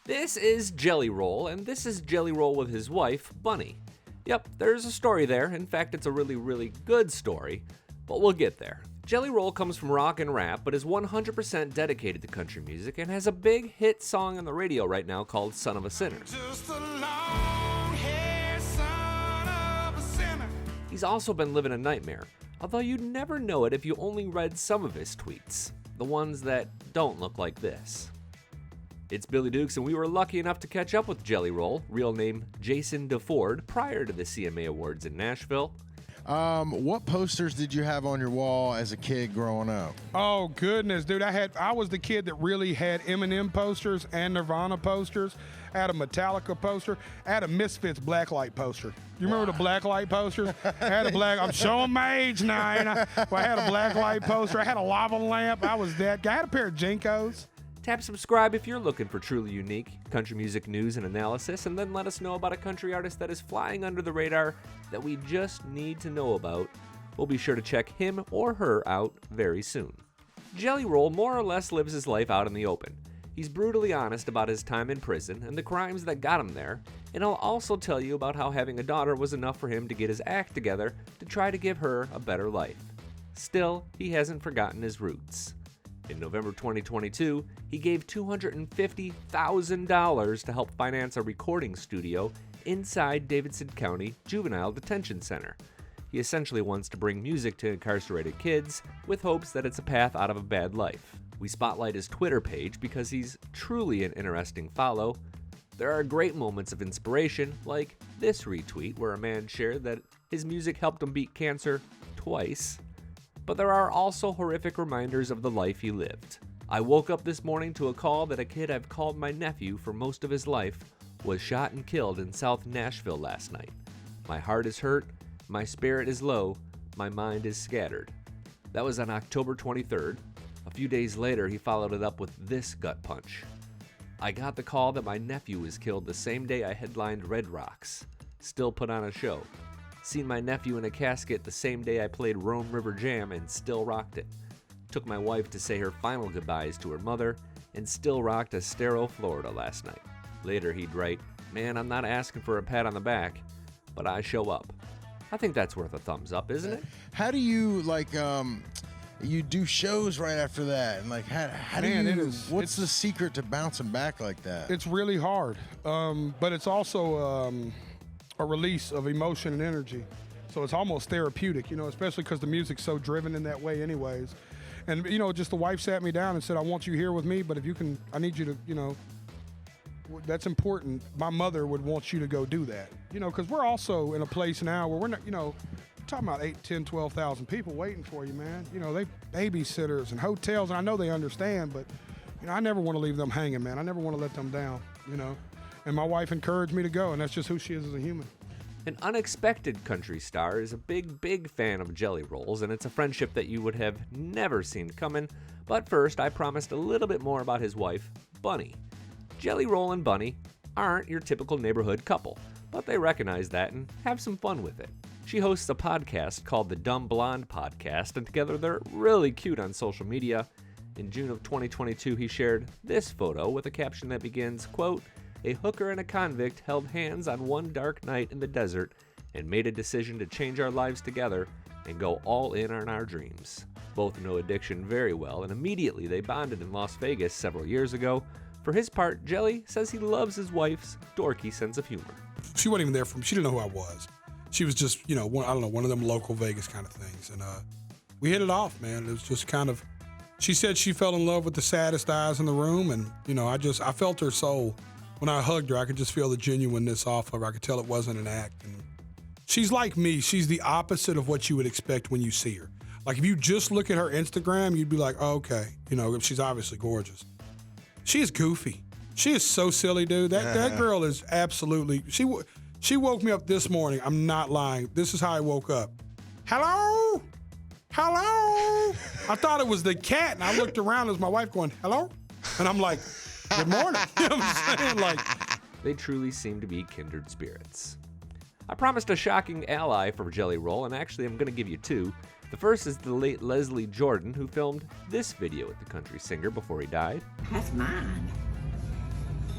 This is Jelly Roll, and this is Jelly Roll with his wife, Bunnie. Yep, there's a story there. In fact, it's a really good story, but we'll get there. Jelly Roll comes from rock and rap, but is 100% dedicated to country music and has a big hit song on the radio right now called Son of a Sinner. Just a long-haired son of a sinner. He's also been living a nightmare, although you'd never know it if you only read some of his tweets, the ones that don't look like this. It's Billy Dukes, and we were lucky enough to catch up with Jelly Roll, real name Jason DeFord, prior to the CMA Awards in Nashville. What posters did you have on your wall as a kid growing up? Oh goodness, dude! I was the kid that really had Eminem posters and Nirvana posters. I had a Metallica poster. I had a Misfits blacklight poster. You remember the blacklight posters? I had a black. I'm showing my age now. Ain't I? Well, I had a blacklight poster. I had a lava lamp. I was that guy. I had a pair of Jinkos. Tap subscribe if you're looking for truly unique country music news and analysis, and then let us know about a country artist that is flying under the radar that we just need to know about. We'll be sure to check him or her out very soon. Jelly Roll more or less lives his life out in the open. He's brutally honest about his time in prison and the crimes that got him there, and he'll also tell you about how having a daughter was enough for him to get his act together to try to give her a better life. Still, he hasn't forgotten his roots. In November 2022, he gave $250,000 to help finance a recording studio inside Davidson County Juvenile Detention Center. He essentially wants to bring music to incarcerated kids with hopes that it's a path out of a bad life. We spotlight his Twitter page because he's truly an interesting follow. There are great moments of inspiration, like this retweet where a man shared that his music helped him beat cancer twice. But there are also horrific reminders of the life he lived. I woke up this morning to a call that a kid I've called my nephew for most of his life was shot and killed in South Nashville last night. My heart is hurt, my spirit is low, my mind is scattered. That was on October 23rd. A few days later, he followed it up with this gut punch. I got the call that my nephew was killed the same day I headlined Red Rocks. Still put on a show. Seen my nephew in a casket the same day I played Rome River Jam and still rocked it. Took my wife to say her final goodbyes to her mother and still rocked Estero, Florida last night. Later he'd write, "Man, I'm not asking for a pat on the back, but I show up." I think that's worth a thumbs up, isn't it? How do you you do shows right after that, and what's the secret to bouncing back like that? It's really hard, but it's also a release of emotion and energy. So it's almost therapeutic, especially because the music's so driven in that way anyways. And, just the wife sat me down and said, I want you here with me, but if you can, I need you to, that's important. My mother would want you to go do that, because we're also in a place now where we're not, we're talking about 8, 10, 12,000 people waiting for you, man. They babysitters and hotels, and I know they understand, but, I never want to leave them hanging, man. I never want to let them down, And my wife encouraged me to go, and that's just who she is as a human. An unexpected country star is a big fan of Jelly Rolls, and it's a friendship that you would have never seen coming. But first, I promised a little bit more about his wife, Bunnie. Jelly Roll and Bunnie aren't your typical neighborhood couple, but they recognize that and have some fun with it. She hosts a podcast called the Dumb Blonde Podcast, and together they're really cute on social media. In June of 2022, he shared this photo with a caption that begins, quote, "A hooker and a convict held hands on one dark night in the desert and made a decision to change our lives together and go all in on our dreams." Both know addiction very well, and immediately they bonded in Las Vegas several years ago. For his part, Jelly says he loves his wife's dorky sense of humor. She wasn't even there she didn't know who I was. She was just, one of them local Vegas kind of things. And we hit it off, man. It was just kind of, she said she fell in love with the saddest eyes in the room. And, I felt her soul. When I hugged her, I could just feel the genuineness off of her. I could tell it wasn't an act. And she's like me. She's the opposite of what you would expect when you see her. Like, if you just look at her Instagram, you'd be like, oh, okay. She's obviously gorgeous. She is goofy. She is so silly, dude. That girl is absolutely... She woke me up this morning. I'm not lying. This is how I woke up. Hello? Hello? I thought it was the cat, and I looked around as my wife going, hello? And I'm like... Good morning. You know what I'm saying? They truly seem to be kindred spirits. I promised a shocking ally for Jelly Roll, and actually I'm going to give you two. The first is the late Leslie Jordan, who filmed this video with the country singer before he died. That's mine.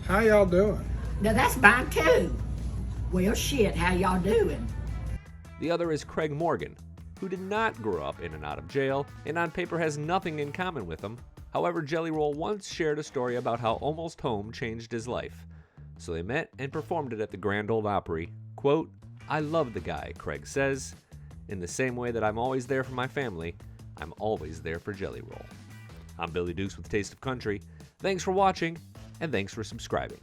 How y'all doing? Now that's mine too. Well, shit, how y'all doing? The other is Craig Morgan, who did not grow up in and out of jail, and on paper has nothing in common with him. However, Jelly Roll once shared a story about how Almost Home changed his life. So they met and performed it at the Grand Ole Opry. Quote, "I love the guy," Craig says. "In the same way that I'm always there for my family, I'm always there for Jelly Roll." I'm Billy Dukes with Taste of Country. Thanks for watching, and thanks for subscribing.